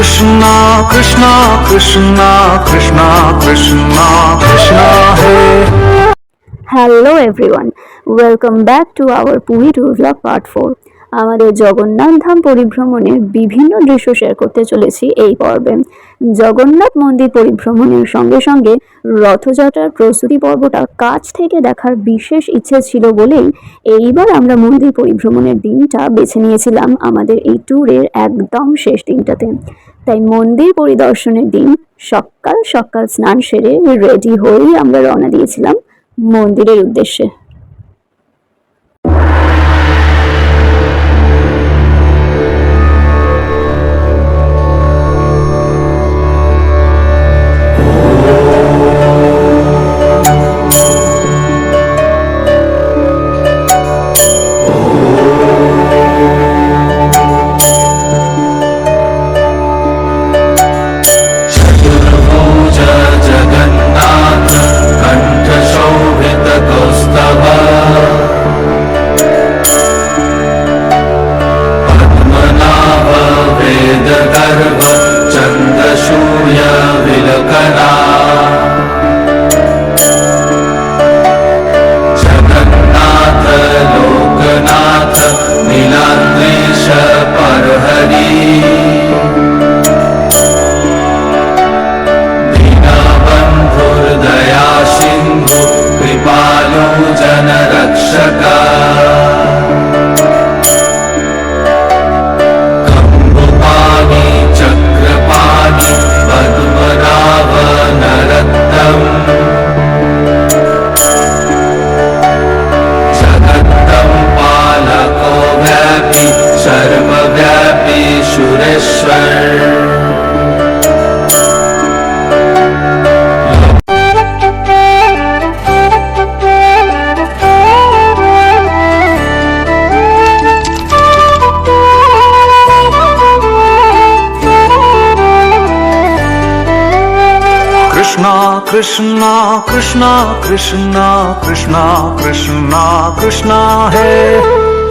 कृष्णा कृष्णा कृष्णा कृष्णा कृष्णा कृष्णा है। Hello everyone, welcome back to our Puri tour blog part 4। আমাদের জগন্নাথ ধাম পরিভ্রমণের বিভিন্ন দৃশ্য শেয়ার করতে চলেছি এই পর্বে। জগন্নাথ মন্দির পরিভ্রমণের সঙ্গে সঙ্গে রথযাত্রার প্রস্তুতি পর্বটা কাছ থেকে দেখার বিশেষ ইচ্ছে ছিল বলেই এইবার আমরা মন্দির পরিভ্রমণের দিনটা বেছে নিয়েছিলাম আমাদের এই ট্যুরের একদম শেষ দিনটাতে। তাই মন্দির পরিদর্শনের দিন সকাল সকাল স্নান সেরে রেডি হয়েই আমরা রওনা দিয়েছিলাম মন্দিরের উদ্দেশ্যে। कृष्णा कृष्णा कृष्णा कृष्णा कृष्णा कृष्णा है।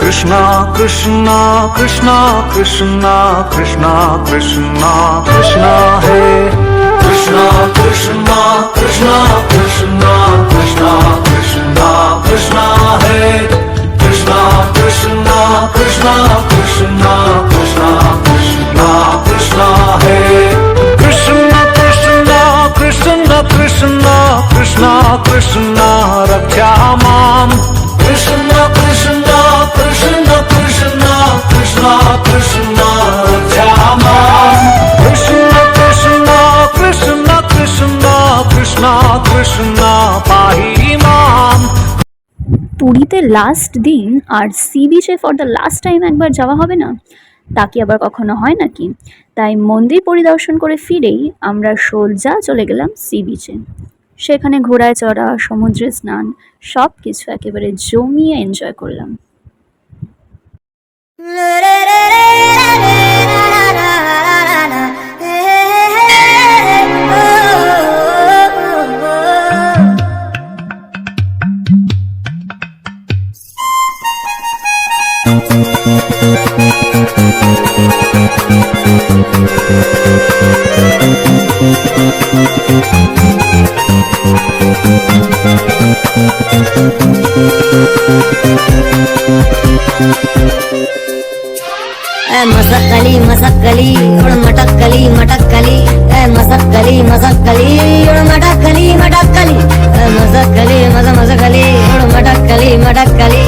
कृष्णा कृष्णा कृष्णा कृष्णा कृष्णा कृष्णा कृष्णा है। कृष्णा कृष्णा कृष्णा कृष्णा कृष्णा कृष्णा कृष्णा है। कृष्णा कृष्णा कृष्णा कृष्णा कृष्णा कृष्णा कृष्णा है। कृष्णा कृष्णा कृष्णा कृष्णा कृष्णा कृष्णा रक्षा माम। कृष्णा कृष्णा कृष्णा कृष्णा कृष्णा कृष्णा रक्षा माम। कृष्णा कृष्णा कृष्णा कृष्णा कृष्णा कृष्णा पाहि माम। পুরীতে লাস্ট দিন আর সি বিচে ফর দ্য লাস্ট টাইম একবার যাওয়া হবে না, তা কি আবার কখনো হয় নাকি? তাই মন্দির পরিদর্শন করে ফিরেই আমরা সোজা চলে গেলাম সি বিচে। সেখানে ঘোড়ায় চড়া, সমুদ্রে স্নান, সব কিছু একেবারে জমিয়ে এনজয় করলাম। मसक्कली मसक्कली उड़ मटक्कली मटक्कली मसक्कली मसक्कली उड़ मटक्कली मटक्कली मसक्कली मसक्कली उड़ मटक्कली मटक्कली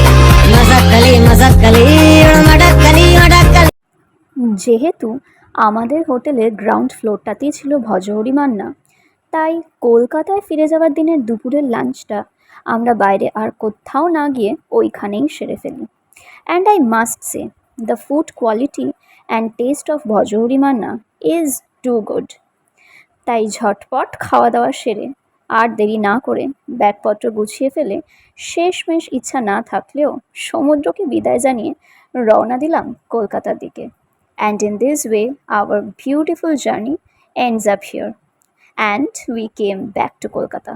मसक्कली मसक्कली उड़ मटक्कली मटक्कली। যেহেতু আমাদের হোটেলের গ্রাউন্ড ফ্লোরটাতেই ছিল ভজহরি মান্না, তাই কলকাতায় ফিরে যাওয়ার দিনের দুপুরের লাঞ্চটা আমরা বাইরে আর কোথাও না গিয়ে ওইখানেই সেরে ফেলি। And I must say, the food quality and taste of Bhojohori Manna is too good. তাই ঝটপট খাওয়া দাওয়া সেরে আর দেরি না করে ব্যাগপত্র গুছিয়ে ফেলে শেষমেশ ইচ্ছা না থাকলেও সমুদ্রকে বিদায় জানিয়ে রওনা দিলাম কলকাতার দিকে। And in this way, our beautiful journey ends up here, and we came back to Kolkata.